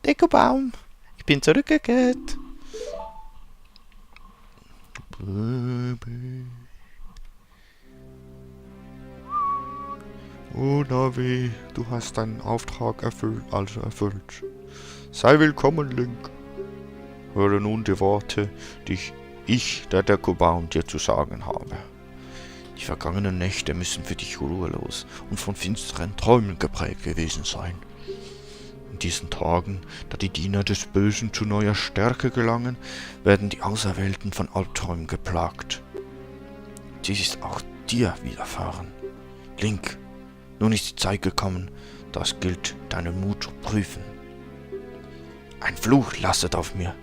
Dekobaum, ich bin zurückgekehrt. Oh Navi, du hast deinen Auftrag erfüllt. Sei willkommen, Link. Höre nun die Worte, die ich, der Dekobaum, dir zu sagen habe. Die vergangenen Nächte müssen für dich ruhelos und von finsteren Träumen geprägt gewesen sein. In diesen Tagen, da die Diener des Bösen zu neuer Stärke gelangen, werden die Auserwählten von Albträumen geplagt. Dies ist auch dir widerfahren. Link, nun ist die Zeit gekommen, da es gilt, deinen Mut zu prüfen. Ein Fluch lastet auf mir.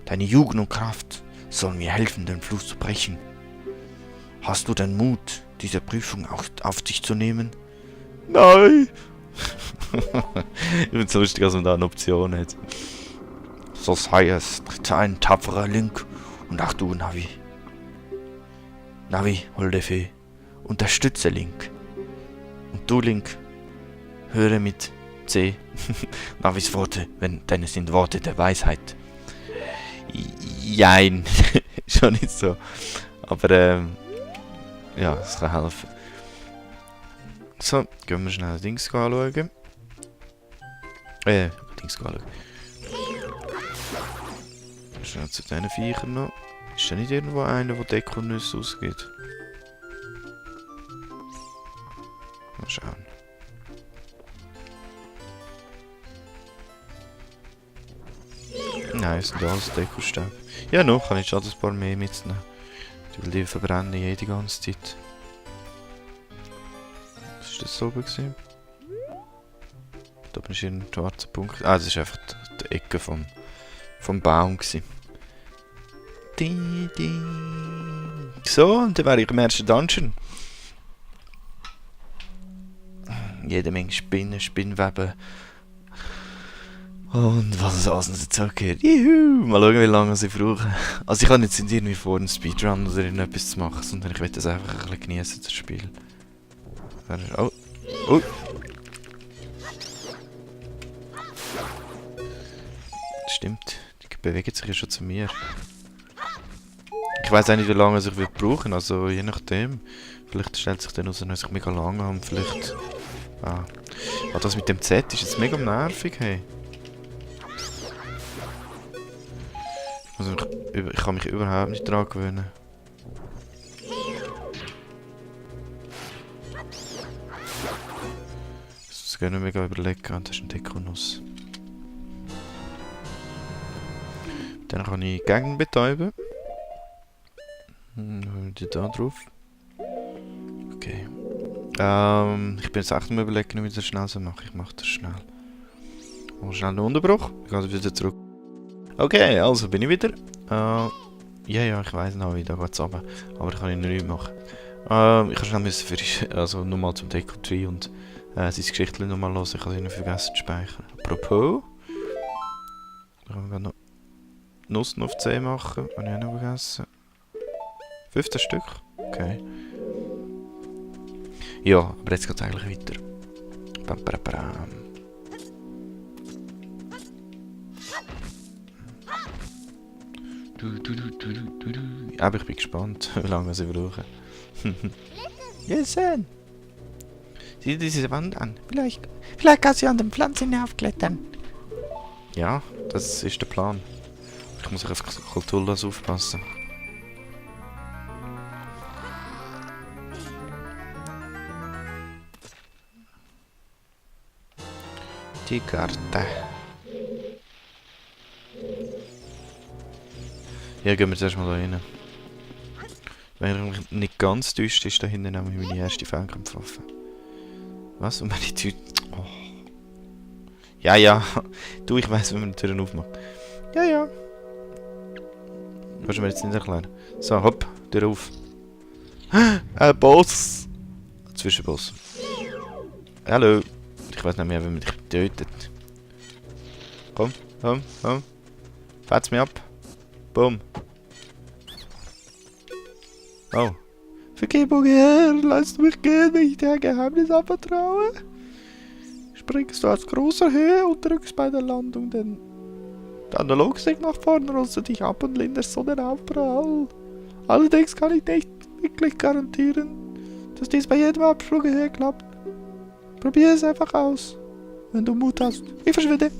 Deine Jugend und Kraft sollen mir helfen, den Fluch zu brechen. Hast du den Mut, diese Prüfung auch auf dich zu nehmen? Nein! Ich finde es lustig, dass man da eine Option hat. So sei es, tritt ein tapferer Link und auch du, Navi. Navi, holde Fee, unterstütze Link. Und du, Link, höre mit C. Navis Worte, denn es sind Worte der Weisheit. Jein, schon nicht so. Aber ja, es kann helfen. So, gehen wir schnell Dings anschauen. Dings anschauen. Schnell zu diesen Viechern noch. Ist da nicht irgendwo einer, der Dekonüsse ausgeht? Mal schauen. Nein, es sind alles Dekostab. Ja, noch kann ich schon ein paar mehr mitnehmen. Weil die verbrennen die ganze Zeit. Was ist das so gewesen? Da oben ist ein schwarzer Punkt. Ah, das ist einfach die Ecke vom Baum gewesen. So, und dann wäre ich im ersten Dungeon. Jede Menge Spinnen, Spinnweben. Und was es alles noch dazu gehört. Juhu! Mal schauen, wie lange sie brauchen. Also ich kann jetzt nicht irgendwie vor, einen Speedrun oder irgendetwas zu machen, sondern ich will das einfach ein bisschen genießen, das Spiel. Oh! Oh! Stimmt, die bewegen sich ja schon zu mir. Ich weiß auch nicht, wie lange ich brauchen, also je nachdem. Vielleicht stellt sich dann raus, dass ich mega lange habe, vielleicht... Ah, das mit dem Z ist jetzt mega nervig, hey. Also ich kann mich überhaupt nicht daran gewöhnen. Das können wir mega überlegen, das ist ein Dekonuss. Dann kann ich Gegend betäuben. Die da drauf. Okay. Ich bin jetzt echt mal überlegen, wie ich das schnell so mache. Ich mache das schnell. Mal schnell einen Unterbruch. Ich gehe wieder zurück. Okay, also bin ich wieder. Ja, ich weiss noch, wie da geht's runter. Aber ich kann ihn nicht machen. Ich kann schnell nochmal zum Deko 3 und sein Geschichtchen nochmal hören. Ich habe es vergessen zu speichern. Apropos. Da kann man noch Nuss auf 10 machen. Habe ich auch noch vergessen. 15 Stück. Okay. Ja, aber jetzt geht es eigentlich weiter. Bam, bam, bam. Aber ich bin gespannt, wie lange sie brauchen. Listen! Sieh diese Wand an. Vielleicht kannst du an den Pflanzen hinaufklettern. Ja, das ist der Plan. Ich muss auf Kulturlos aufpassen. Die Karte. Ja, gehen wir zuerst mal da rein. Wenn er nicht ganz täuscht, ist da hinten nämlich meine erste Fernkampfwaffe. Was? Und meine Tüte... Oh. Ja, ja. Du, ich weiss, wie man die Türen aufmacht. Ja, ja. Kannst du mir jetzt nicht erklären. So, hopp. Tür auf. Ein Boss! Zwischenboss. Hallo. Ich weiß nicht mehr, wie man dich tötet. Komm, komm, komm. Fetz mich ab. Boom. Oh. Vergebung, Herr, lass mich gehen, wenn ich dir ein Geheimnis anvertraue. springst du aus großer Höhe und drückst bei der Landung den Analogstick nach vorne, rollst du dich ab und linderst so den Aufprall. Allerdings kann ich nicht wirklich garantieren, dass dies bei jedem Absprung hier klappt. Probier es einfach aus, wenn du Mut hast. Ich verschwinde.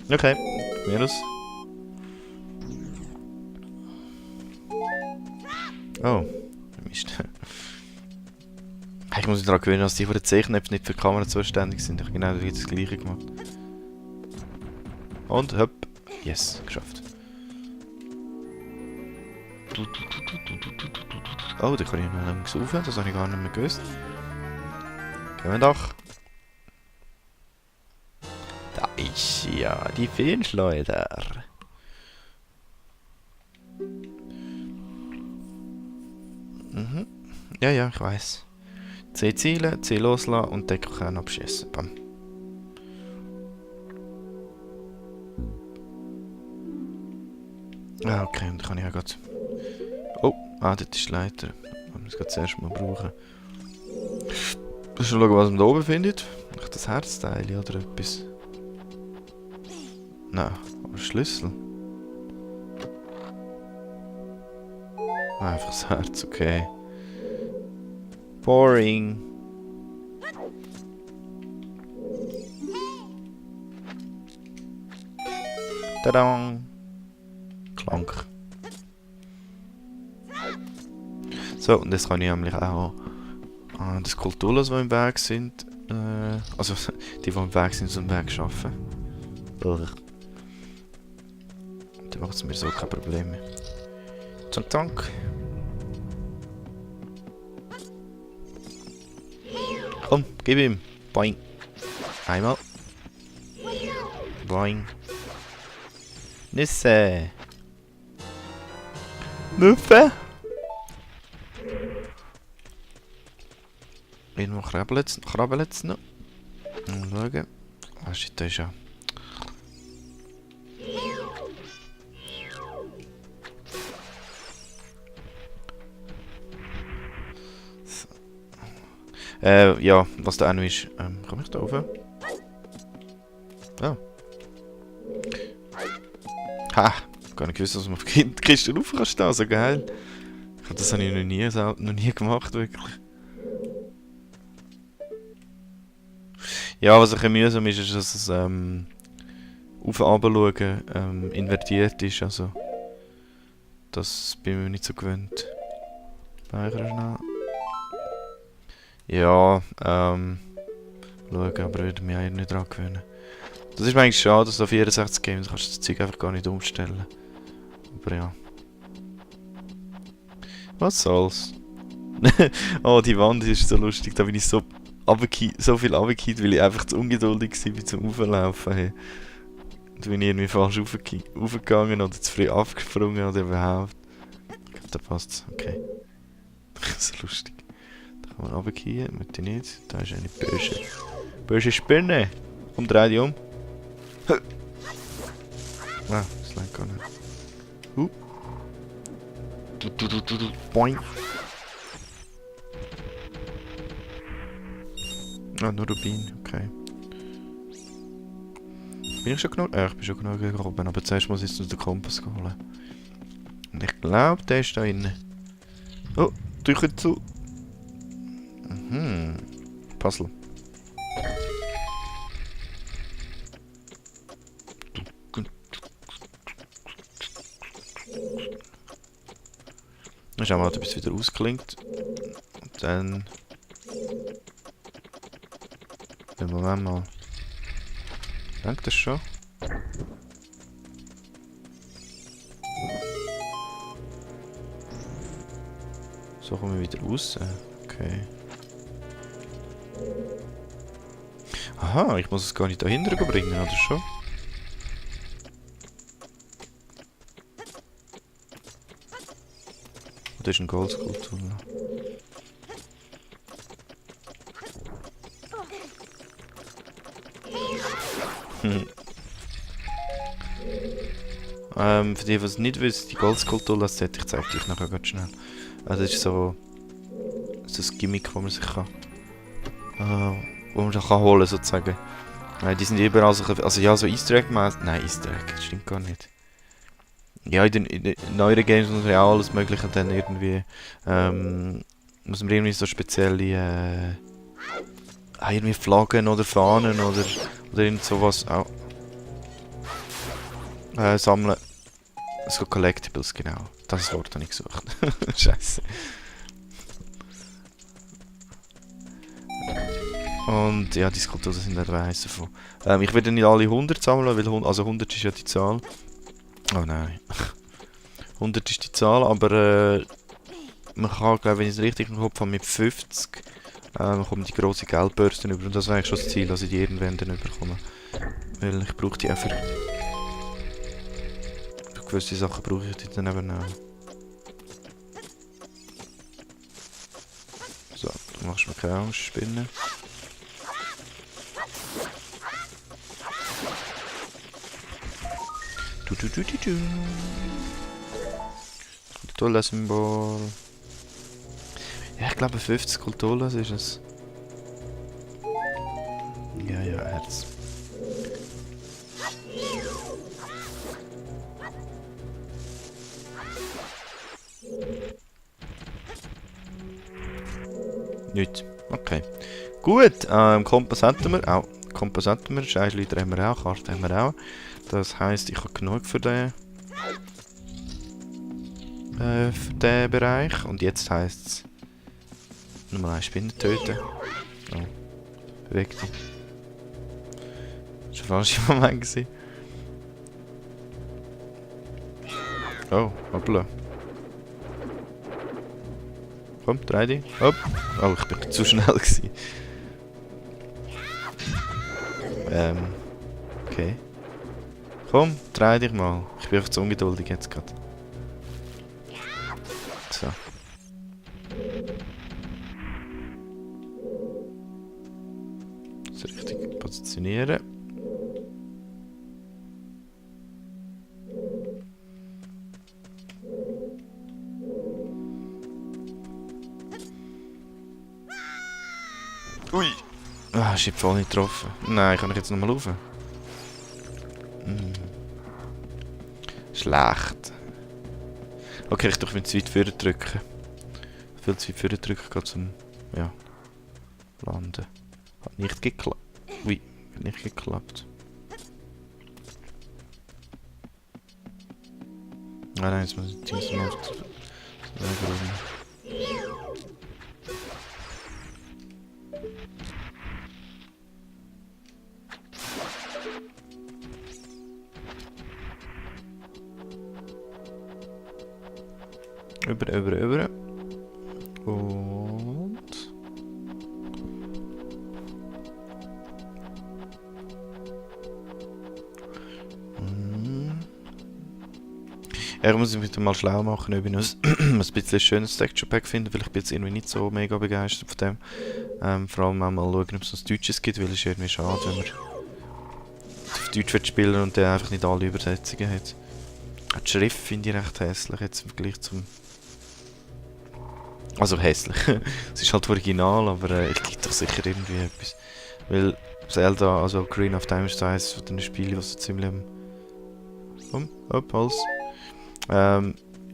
Okay, minus. Oh, Mist. Ich muss mich daran gewöhnen, dass die von den C-Knöpfen nicht für die Kamera zuständig sind. Ich habe genau das gleiche gemacht. Und hopp. Yes, geschafft. Oh, da kann ich noch länger saufen, das habe ich gar nicht mehr gewusst. Gehen wir doch. Da ist sie ja, die Feenschleuder. Mhm. Ja, ja, ich weiß. C zielen, C loslassen und Deckelkern abschießen. Bam. Ah, okay, und dann kann ich ja gerade... Oh, das ist die Leiter. Wir müssen es zuerst mal brauchen. Schon schauen, was man da oben findet. Vielleicht das Herzteil oder etwas. Nein, aber Schlüssel. Einfach das Herz, okay. Boring. Tada! Klank. So, und jetzt kann ich nämlich auch die Skulpturen, die im Weg sind, also die im Weg sind, so im Weg schaffen. Dann macht es mir so keine Probleme. Zank, zank. Komm, gib ihm. Boing. Einmal. Boing. Nüsse. Nüsse. Irgendwo krabbelt es noch. Mal schauen. Ah, shit, da ist ja. So. Ja, was da auch noch ist. Komm ich da rauf? Oh. Ha! Gar nicht gewusst, dass man auf die Kiste rauf kann stehen, so geil. Das habe ich noch nie gemacht, wirklich. Ja, was ein bisschen mühsam ist, ist, dass es auf und runter schauen invertiert ist, also das bin ich mir nicht so gewöhnt. Speichern schnell. Ja, schauen, aber würde mich eigentlich nicht dran gewöhnen. Das ist mir eigentlich schade, dass du auf 64 Games kannst du das Zeug einfach gar nicht umstellen. Aber ja. Was soll's? Oh, die Wand ist so lustig, da bin ich so viel runtergefallen, weil ich einfach zu ungeduldig war zum Auflaufen. Hey. Da bin ich irgendwie falsch aufgegangen oder zu früh abgesprungen oder überhaupt. Ich glaube, da passt's. Okay. So lustig. Da kann man runtergehen, möchte ich nicht. Da ist eine böse Spinne. Dreh dich um. Ah, das lag gar nicht. Boing. Ah, nur Rubin, okay. Bin ich schon genug? Ich bin schon genug gehoben, aber zuerst muss ich jetzt den Kompass holen. Und ich glaube, der ist da innen. Oh, Tücher zu. Mhm. Puzzle. Dann schauen wir mal, ob es wieder ausklingt. Und dann... Den Moment mal. Denkt das schon? So kommen wir wieder raus. Okay. Aha, ich muss es gar nicht dahinter bringen, oder schon? Das ist ein Goldskulptur. Für die, die es nicht wissen, die Goldskulptur, das ich zeige euch nachher ganz schnell. Das ist so ein Gimmick, das man sich kann wo man kann holen sozusagen. Die sind überall so, also ja, so Easter Egg -mäßig. Nein, Easter Egg, das stimmt gar nicht. Ja, in den neueren Games muss man ja alles Mögliche dann irgendwie, muss man irgendwie so spezielle, irgendwie Flaggen oder Fahnen oder irgend sowas auch sammeln. So Collectibles, genau. Das Wort habe ich gesucht. Scheiße. Und ja, die Skulpturen sind etwa eins davon. Ich werde nicht alle 100 sammeln, weil also 100 ist ja die Zahl. Oh nein. 100 ist die Zahl, aber man kann, glaube ich, wenn ich es richtig im Kopf habe, mit 50 kommt die grosse Geldbörse über. Und das wäre eigentlich schon das Ziel, dass ich die irgendwann dann bekomme. Weil ich brauche die einfach. Für gewisse Sachen brauche ich die dann eben auch. So, du machst mir keine Angst, Spinnen. Du. Kultursymbol. Ja, ich glaube 50 Kulturlas ist es. Ja, Herz. Nicht. Okay. Gut, Kompass hätten wir auch. Kompass hätten wir, Scheißleiter haben wir auch, Karte haben wir auch. Das heisst, ich habe genug für den Bereich. Und jetzt heisst es Nummer 1 Spinne töten. Oh, bewegt dich. Das war falsch im Moment gewesen. Oh, hoppla. Komm, dreh dich. Hopp. Oh, ich bin zu schnell gewesen. Okay. Komm, dreh dich mal. Ich bin einfach zu ungeduldig jetzt gerade. So. So richtig positionieren. Ui! Ah, ich hab voll nicht getroffen. Nein, kann ich jetzt nochmal rauf? Schlecht. Okay, ich darf mich zu weit vorne drücken. Viel zu weit vorne drücken geht zum... ja... landen. Hat nicht geklappt. Ui, hat nicht geklappt. Nein, jetzt muss ich die Teams noch... Über. Und... Ja, ich muss mich wieder mal schlau machen, ob ich noch ein bisschen schönes Texture Pack finde, weil ich bin jetzt irgendwie nicht so mega begeistert von dem. Vor allem auch mal schauen, ob es noch Deutsches gibt, weil es ist irgendwie schade, wenn man auf Deutsch spielen und der einfach nicht alle Übersetzungen hat. Auch die Schrift finde ich recht hässlich jetzt im Vergleich zum... Also hässlich. Es ist halt original, aber es gibt doch sicher irgendwie etwas. Weil Zelda, also Green of Time ist eines von den Spielen, was so ziemlich Hals.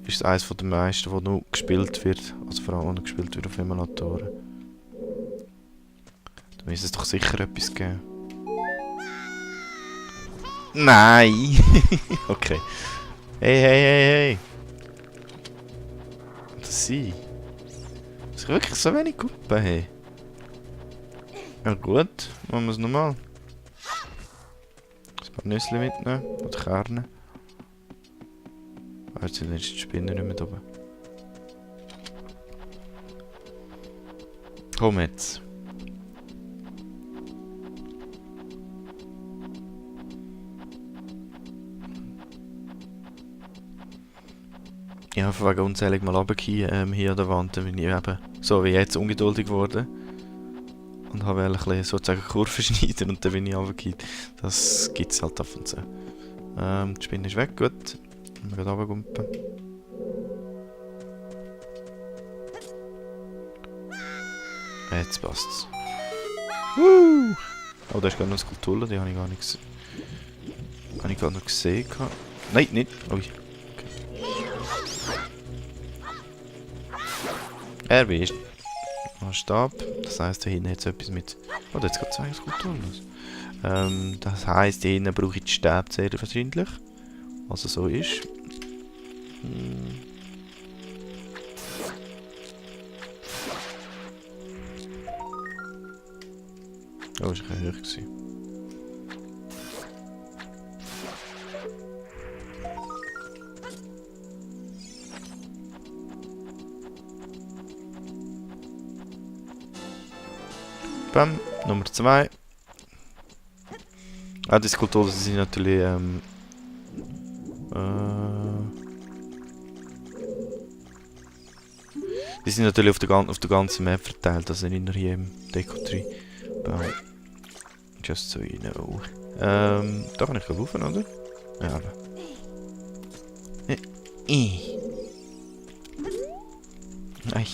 Ist eines von den meisten, wo nur gespielt wird. Also vor allem noch gespielt wird auf Emulatoren. Da müsste es doch sicher etwas geben. Nein! Okay. Hey! Das sie. Ist wirklich so wenig Gruppen, hey. Ja gut, machen wir es nochmal. Ein paar Nüsse mitnehmen. Oder Kerne. Jetzt sind die Spinnen nicht mehr da oben. Komm jetzt. Ich habe von wegen unzählig mal runtergefallen, hier an der Wand, bin ich eben, so wie jetzt, ungeduldig geworden. Und habe ein bisschen sozusagen Kurven schneiden und dann bin ich runtergefallen. Das gibt es halt ab und zu. Die Spinne ist weg, gut. Wir gehen runtergumpen. Jetzt passt's. Oh, da ist gerade noch eine Skulptur, die habe ich gar nicht gesehen. Habe ich gerade noch gesehen. Nein, nicht. Ui. Okay. Er ist ein Stab. Das heisst, da hinten hat es etwas mit. Oh, da hat es gerade 2 Skulpturen los. Das heisst, hier hinten brauche ich die Stäbe sehr wahrscheinlich. Also so ist. Oh, ist ein bisschen hoch. Bam, Nummer 2. Ah, die Skulpturen sind natürlich die sind natürlich auf der ganzen Map verteilt, also nicht nur hier im Deko-Tree. Just so you know. Da kann ich rufen, oder? Ja, aber. Nein.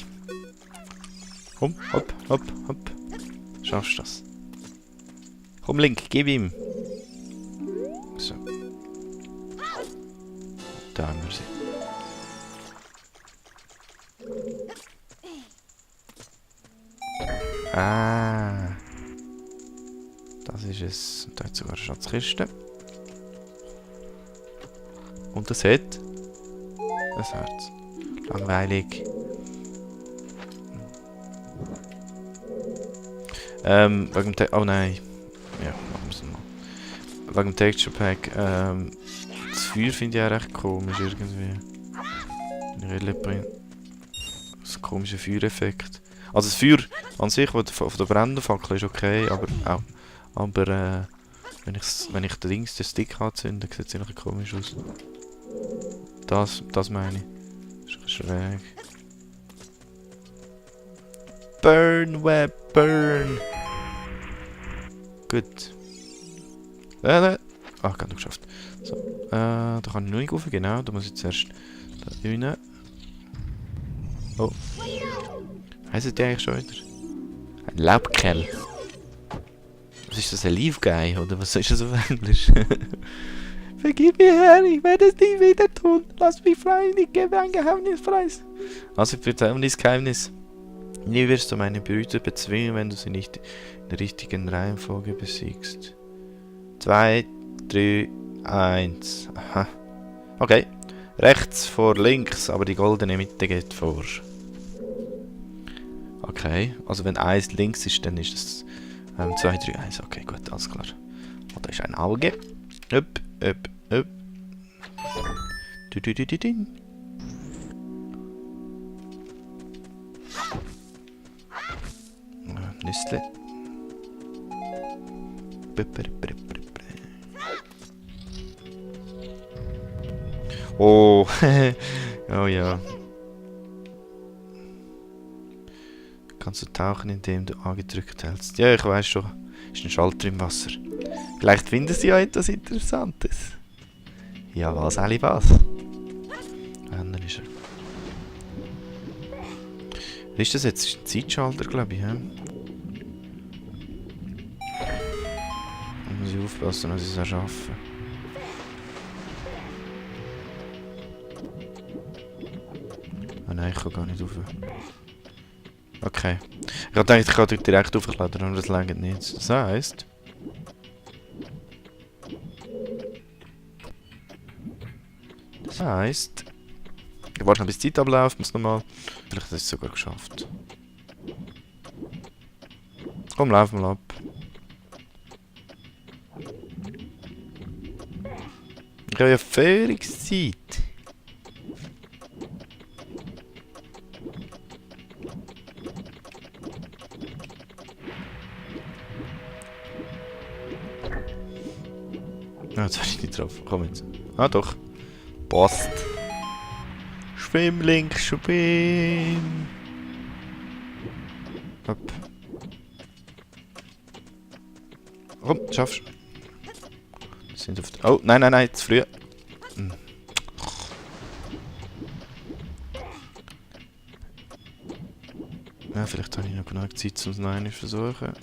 Komm, hopp, hopp, hopp. Schaffst du das? Komm, Link, gib ihm. So. Da haben wir sie. Ah. Das ist es. Und da hat sogar eine Schatzkiste. Und das hat ein Herz. Langweilig. Wegen dem oh nein. Ja, machen wir es mal. Wegen dem Texture Pack. Das Feuer finde ich auch recht komisch irgendwie. Das komische Feuereffekt. Also das Feuer an sich, von der brennenden Fackel ist okay, aber auch. Aber wenn ich den Stick anzünde, sieht es irgendwie komisch aus. Das meine ich. Das ist ein bisschen schräg. Burn, Web, burn! Gut. Ah, gerade noch geschafft. So, da kann ich noch nicht rauf, genau. Da muss ich zuerst da rein. Oh. Heißt der eigentlich schon wieder? Ein Laubkerl. Was ist das, ein Leaf Guy? Oder was ist das auf Englisch? Vergib mir, Herr, ich werde es nie wieder tun. Lass mich frei, ich gebe ein Geheimnis preis. Also, ich erzähle dieses Geheimnis. Nie wirst du meine Brüder bezwingen, wenn du sie nicht in der richtigen Reihenfolge besiegst. 2, 3, 1. Aha. Okay. Rechts vor links, aber die goldene Mitte geht vor. Okay. Also wenn 1 links ist, dann ist es 2, 3, 1. Okay, gut, alles klar. Und da ist ein Auge. Upp, upp, upp. Du. Nüssle. Oh, oh ja. Kannst du tauchen, indem du angedrückt hältst? Ja, ich weiß schon. Ist ein Schalter im Wasser. Vielleicht finden sie ja etwas Interessantes. Ja, was, Ali, was? Dann ist er. Was ist das jetzt? Das ist ein Zeitschalter, glaube ich, hä? Da muss ich aufpassen, dass ich es erschaffe. Ah nein, ich kann gar nicht rauf. Okay. Ich habe gedacht, ich kann direkt aufklettern, aber das langt nicht. Das heisst... Ich warte noch bis die Zeit abläuft, muss nochmal... Vielleicht hat es sogar geschafft. Komm, lauf mal ab. Ich habe ja Führungszeit. Ah, jetzt war ich nicht drauf. Komm jetzt. Ah, doch. Passt. Schwimm, Link, schwimm. Hopp. Komm, schaffst du. Sind auf oh, nein, zu früh. Hm. Ja, vielleicht habe ich noch genug Zeit, um es noch einmal zu versuchen.